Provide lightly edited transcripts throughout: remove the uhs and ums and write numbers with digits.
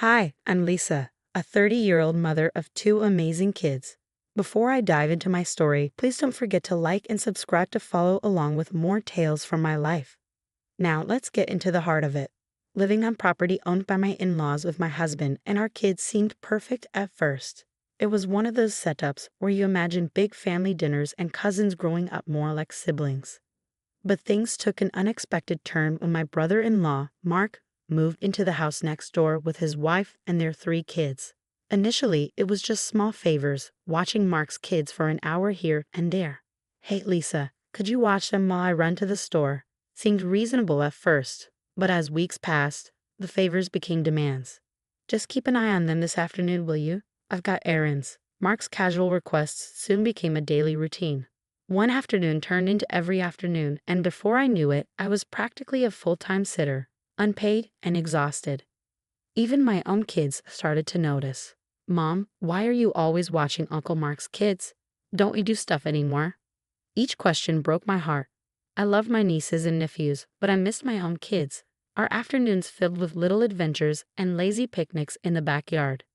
Hi, I'm Lisa, a 30-year-old mother of two amazing kids. Before I dive into my story, please don't forget to like and subscribe to follow along with more tales from my life. Now, let's get into the heart of it. Living on property owned by my in-laws with my husband and our kids seemed perfect at first. It was one of those setups where you imagine big family dinners and cousins growing up more like siblings. But things took an unexpected turn when my brother-in-law, Mark, moved into the house next door with his wife and their three kids. Initially, it was just small favors, watching Mark's kids for an hour here and there. "Hey, Lisa, could you watch them while I run to the store?" Seemed reasonable at first, but as weeks passed, the favors became demands. "Just keep an eye on them this afternoon, will you? I've got errands." Mark's casual requests soon became a daily routine. One afternoon turned into every afternoon, and before I knew it, I was practically a full-time sitter, unpaid and exhausted. Even my own kids started to notice. "Mom, why are you always watching Uncle Mark's kids? Don't we do stuff anymore?" Each question broke my heart. I loved my nieces and nephews, but I missed my own kids. Our afternoons filled with little adventures and lazy picnics in the backyard.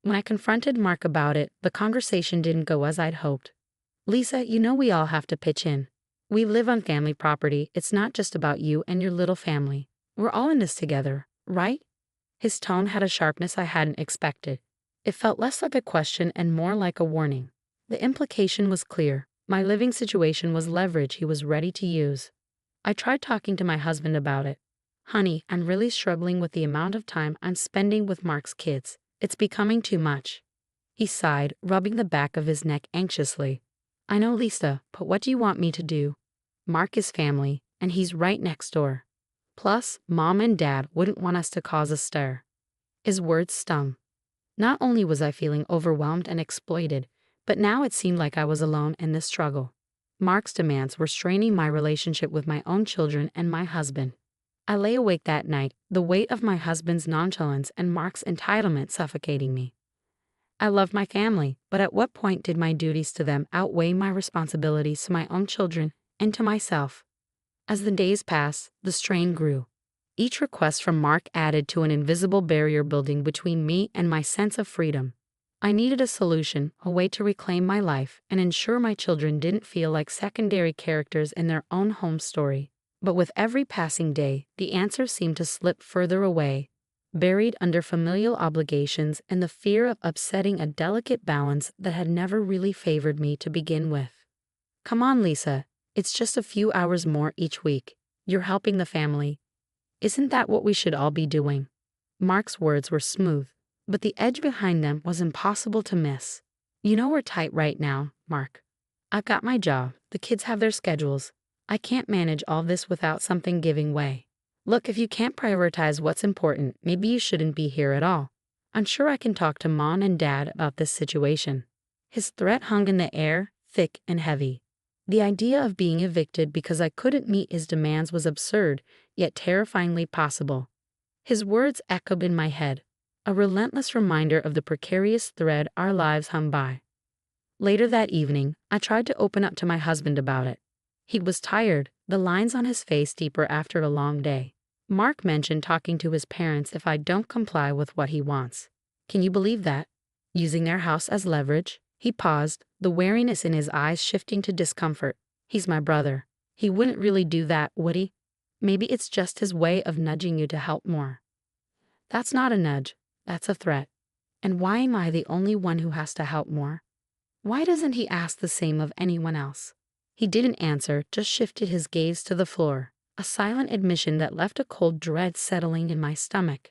When I confronted Mark about it, the conversation didn't go as I'd hoped. "Lisa, you know we all have to pitch in. We live on family property. It's not just about you and your little family. We're all in this together, right?" His tone had a sharpness I hadn't expected. It felt less like a question and more like a warning. The implication was clear. My living situation was leverage he was ready to use. I tried talking to my husband about it. "Honey, I'm really struggling with the amount of time I'm spending with Mark's kids. It's becoming too much." He sighed, rubbing the back of his neck anxiously. "I know, Lisa, but what do you want me to do? Mark is family, and he's right next door. Plus, Mom and Dad wouldn't want us to cause a stir." His words stung. Not only was I feeling overwhelmed and exploited, but now it seemed like I was alone in this struggle. Mark's demands were straining my relationship with my own children and my husband. I lay awake that night, the weight of my husband's nonchalance and Mark's entitlement suffocating me. I loved my family, but at what point did my duties to them outweigh my responsibilities to my own children and to myself? As the days passed, the strain grew. Each request from Mark added to an invisible barrier building between me and my sense of freedom. I needed a solution, a way to reclaim my life and ensure my children didn't feel like secondary characters in their own home story. But with every passing day, the answer seemed to slip further away, buried under familial obligations and the fear of upsetting a delicate balance that had never really favored me to begin with. "Come on, Lisa. It's just a few hours more each week. You're helping the family. Isn't that what we should all be doing?" Mark's words were smooth, but the edge behind them was impossible to miss. "You know we're tight right now, Mark. I've got my job, the kids have their schedules. I can't manage all this without something giving way. Look, if you can't prioritize what's important, maybe you shouldn't be here at all. I'm sure I can talk to Mom and Dad about this situation." His threat hung in the air, thick and heavy. The idea of being evicted because I couldn't meet his demands was absurd, yet terrifyingly possible. His words echoed in my head, a relentless reminder of the precarious thread our lives hung by. Later that evening, I tried to open up to my husband about it. He was tired, the lines on his face deeper after a long day. Mark mentioned talking to his parents if I don't comply with what he wants. Can you believe that? Using their house as leverage? He paused, the wariness in his eyes shifting to discomfort. "He's my brother. He wouldn't really do that, would he? Maybe it's just his way of nudging you to help more." "That's not a nudge. That's a threat. And why am I the only one who has to help more? Why doesn't he ask the same of anyone else?" He didn't answer, just shifted his gaze to the floor, a silent admission that left a cold dread settling in my stomach.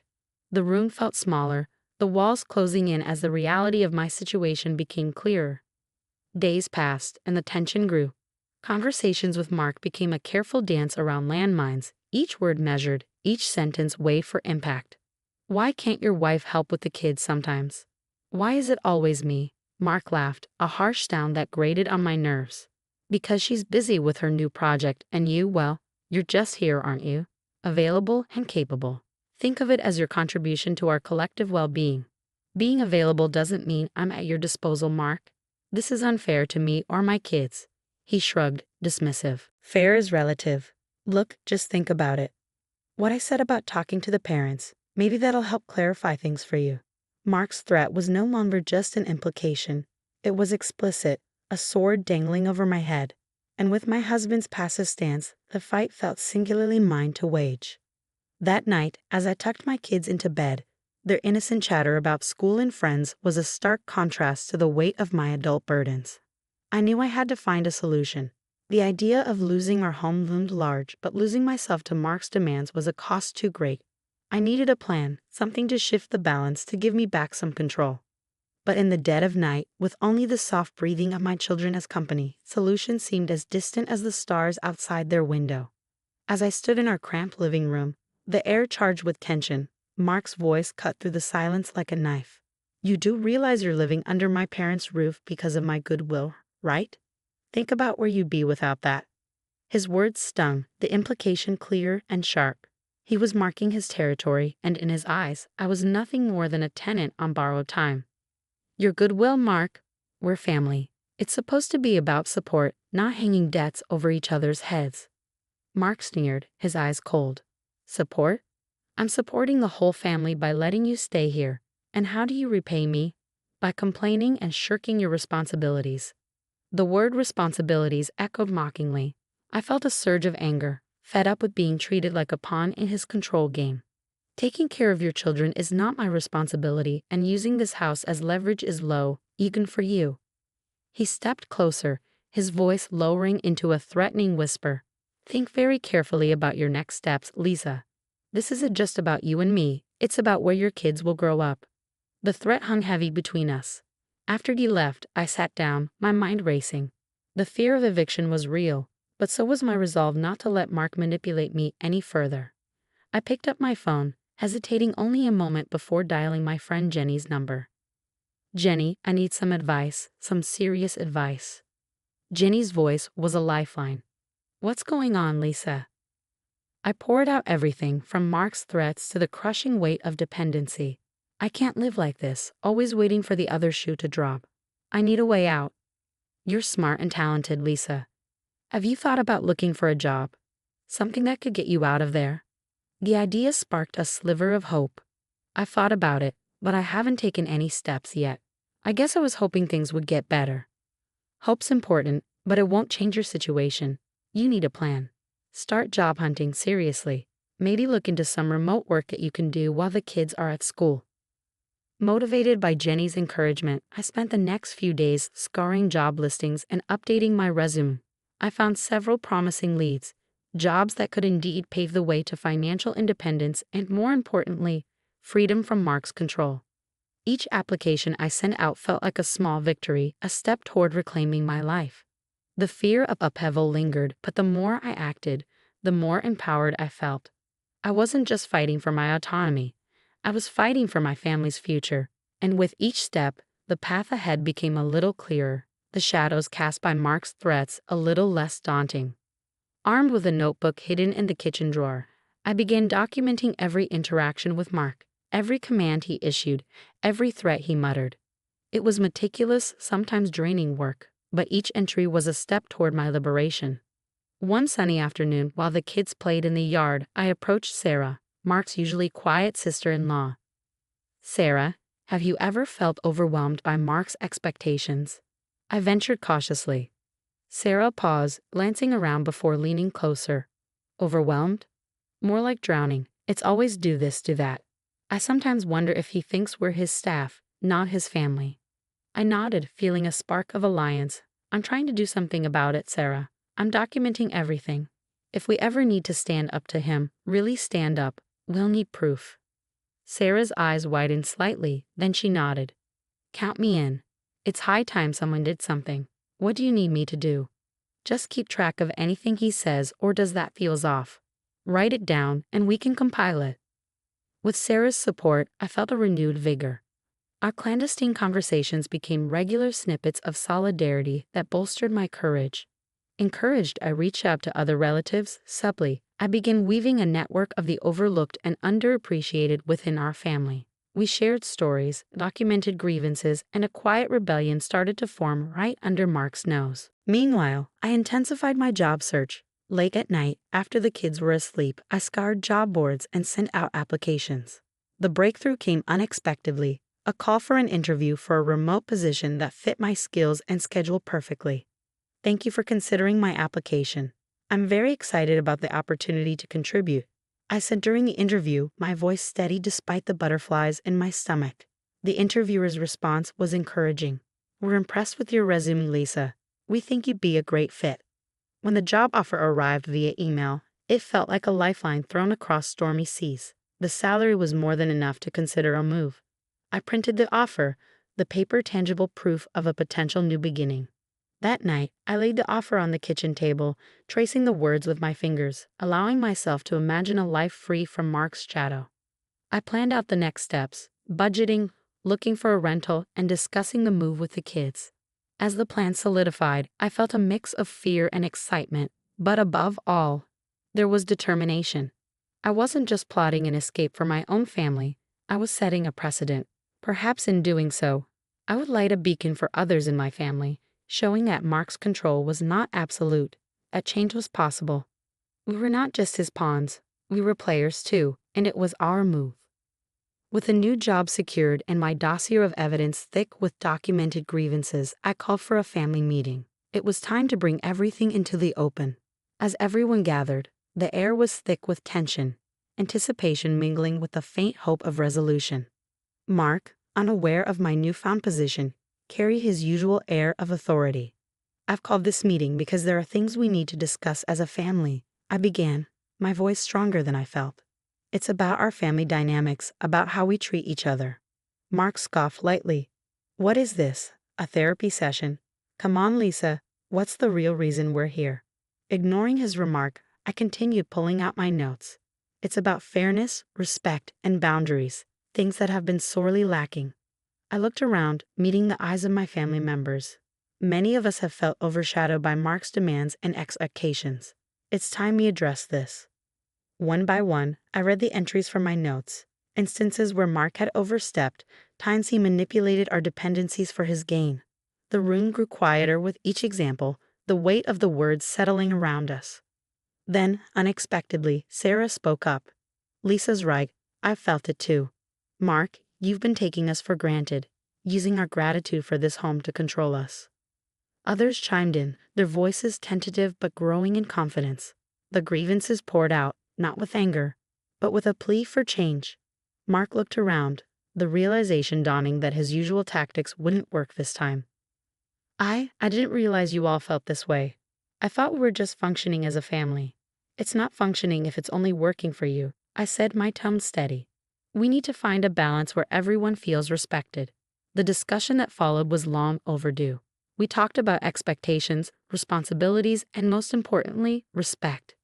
The room felt smaller, the walls closing in as the reality of my situation became clearer. Days passed, and the tension grew. Conversations with Mark became a careful dance around landmines, each word measured, each sentence weighed for impact. "Why can't your wife help with the kids sometimes? Why is it always me?" Mark laughed, a harsh sound that grated on my nerves. "Because she's busy with her new project, and you, well, you're just here, aren't you? Available and capable. Think of it as your contribution to our collective well-being. Being available doesn't mean I'm at your disposal, Mark. This is unfair to me or my kids." He shrugged, dismissive. "Fair is relative. Look, just think about it. What I said about talking to the parents, Maybe that'll help clarify things for you. Mark's threat was no longer just an implication. It was explicit, a sword dangling over my head. And with my husband's passive stance, the fight felt singularly mine to wage. That night, as I tucked my kids into bed, their innocent chatter about school and friends was a stark contrast to the weight of my adult burdens. I knew I had to find a solution. The idea of losing our home loomed large, but losing myself to Mark's demands was a cost too great. I needed a plan, something to shift the balance, to give me back some control. But in the dead of night, with only the soft breathing of my children as company, solution seemed as distant as the stars outside their window. As I stood in our cramped living room, the air charged with tension, Mark's voice cut through the silence like a knife. "You do realize you're living under my parents' roof because of my goodwill, right? Think about where you'd be without that." His words stung, the implication clear and sharp. He was marking his territory, and in his eyes, I was nothing more than a tenant on borrowed time. "Your goodwill, Mark. We're family. It's supposed to be about support, not hanging debts over each other's heads." Mark sneered, his eyes cold. "Support? I'm supporting the whole family by letting you stay here. And how do you repay me? By complaining and shirking your responsibilities." The word responsibilities echoed mockingly. I felt a surge of anger, fed up with being treated like a pawn in his control game. Taking care of your children is not my responsibility, and using this house as leverage is low, even for you. He stepped closer, his voice lowering into a threatening whisper. "Think very carefully about your next steps, Lisa. This isn't just about you and me, it's about where your kids will grow up." The threat hung heavy between us. After he left, I sat down, my mind racing. The fear of eviction was real, but so was my resolve not to let Mark manipulate me any further. I picked up my phone, hesitating only a moment before dialing my friend Jenny's number. "Jenny, I need some advice, some serious advice." Jenny's voice was a lifeline. "What's going on, Lisa?" I poured out everything, from Mark's threats to the crushing weight of dependency. "I can't live like this, always waiting for the other shoe to drop. I need a way out." "You're smart and talented, Lisa. Have you thought about looking for a job? Something that could get you out of there?" The idea sparked a sliver of hope. "I thought about it, but I haven't taken any steps yet. I guess I was hoping things would get better." "Hope's important, but it won't change your situation. You need a plan. Start job hunting seriously. Maybe look into some remote work that you can do while the kids are at school." Motivated by Jenny's encouragement, I spent the next few days scouring job listings and updating my resume. I found several promising leads, jobs that could indeed pave the way to financial independence and, more importantly, freedom from Mark's control. Each application I sent out felt like a small victory, a step toward reclaiming my life. The fear of upheaval lingered, but the more I acted, the more empowered I felt. I wasn't just fighting for my autonomy. I was fighting for my family's future, and with each step, the path ahead became a little clearer, the shadows cast by Mark's threats a little less daunting. Armed with a notebook hidden in the kitchen drawer, I began documenting every interaction with Mark, every command he issued, every threat he muttered. It was meticulous, sometimes draining work, but each entry was a step toward my liberation. One sunny afternoon, while the kids played in the yard, I approached Sarah, Mark's usually quiet sister-in-law. "Sarah, have you ever felt overwhelmed by Mark's expectations?" I ventured cautiously. Sarah paused, glancing around before leaning closer. "Overwhelmed? More like drowning. It's always do this, do that. I sometimes wonder if he thinks we're his staff, not his family." I nodded, feeling a spark of alliance. "I'm trying to do something about it, Sarah. I'm documenting everything. If we ever need to stand up to him, really stand up, we'll need proof." Sarah's eyes widened slightly, then she nodded. "Count me in. It's high time someone did something. What do you need me to do?" "Just keep track of anything he says, or does that feels off. Write it down, and we can compile it." With Sarah's support, I felt a renewed vigor. Our clandestine conversations became regular snippets of solidarity that bolstered my courage. Encouraged, I reached out to other relatives. Subtly, I began weaving a network of the overlooked and underappreciated within our family. We shared stories, documented grievances, and a quiet rebellion started to form right under Mark's nose. Meanwhile, I intensified my job search. Late at night, after the kids were asleep, I scoured job boards and sent out applications. The breakthrough came unexpectedly, a call for an interview for a remote position that fit my skills and schedule perfectly. Thank you for considering my application. I'm very excited about the opportunity to contribute, I said during the interview, my voice steady despite the butterflies in my stomach. The interviewer's response was encouraging. We're impressed with your resume, Lisa. We think you'd be a great fit. When the job offer arrived via email, it felt like a lifeline thrown across stormy seas. The salary was more than enough to consider a move. I printed the offer, the paper tangible proof of a potential new beginning. That night, I laid the offer on the kitchen table, tracing the words with my fingers, allowing myself to imagine a life free from Mark's shadow. I planned out the next steps, budgeting, looking for a rental, and discussing the move with the kids. As the plan solidified, I felt a mix of fear and excitement, but above all, there was determination. I wasn't just plotting an escape for my own family, I was setting a precedent. Perhaps in doing so, I would light a beacon for others in my family, showing that Mark's control was not absolute, that change was possible. We were not just his pawns, we were players too, and it was our move. With a new job secured and my dossier of evidence thick with documented grievances, I called for a family meeting. It was time to bring everything into the open. As everyone gathered, the air was thick with tension, anticipation mingling with the faint hope of resolution. Mark, unaware of my newfound position, carried his usual air of authority. I've called this meeting because there are things we need to discuss as a family, I began, my voice stronger than I felt. It's about our family dynamics, about how we treat each other. Mark scoffed lightly. What is this? A therapy session? Come on, Lisa, what's the real reason we're here? Ignoring his remark, I continued pulling out my notes. It's about fairness, respect, and boundaries, things that have been sorely lacking. I looked around, meeting the eyes of my family members. Many of us have felt overshadowed by Mark's demands and expectations. It's time we address this. One by one, I read the entries from my notes, instances where Mark had overstepped, times he manipulated our dependencies for his gain. The room grew quieter with each example, the weight of the words settling around us. Then, unexpectedly, Sarah spoke up. Lisa's right, I've felt it too. Mark, you've been taking us for granted, using our gratitude for this home to control us. Others chimed in, their voices tentative but growing in confidence. The grievances poured out, not with anger, but with a plea for change. Mark looked around, the realization dawning that his usual tactics wouldn't work this time. I didn't realize you all felt this way. I thought we were just functioning as a family. It's not functioning if it's only working for you, I said, my tone steady. We need to find a balance where everyone feels respected. The discussion that followed was long overdue. We talked about expectations, responsibilities, and most importantly, respect.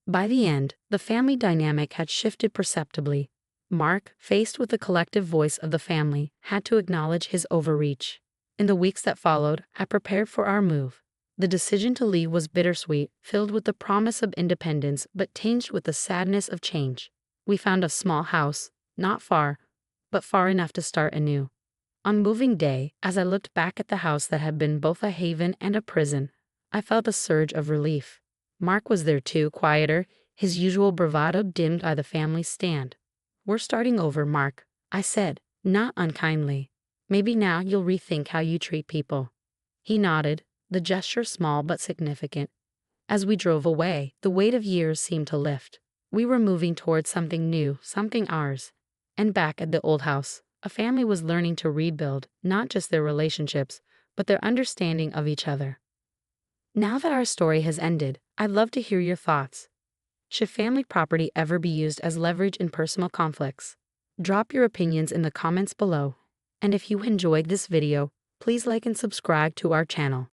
By the end, the family dynamic had shifted perceptibly. Mark, faced with the collective voice of the family, had to acknowledge his overreach. In the weeks that followed, I prepared for our move. The decision to leave was bittersweet, filled with the promise of independence but tinged with the sadness of change. We found a small house, not far, but far enough to start anew. On moving day, as I looked back at the house that had been both a haven and a prison, I felt a surge of relief. Mark was there too, quieter, his usual bravado dimmed by the family's stand. We're starting over, Mark, I said, not unkindly. Maybe now you'll rethink how you treat people. He nodded, the gesture small but significant. As we drove away, the weight of years seemed to lift. We were moving towards something new, something ours. And back at the old house, a family was learning to rebuild not just their relationships, but their understanding of each other. Now that our story has ended, I'd love to hear your thoughts. Should family property ever be used as leverage in personal conflicts? Drop your opinions in the comments below. And if you enjoyed this video, please like and subscribe to our channel.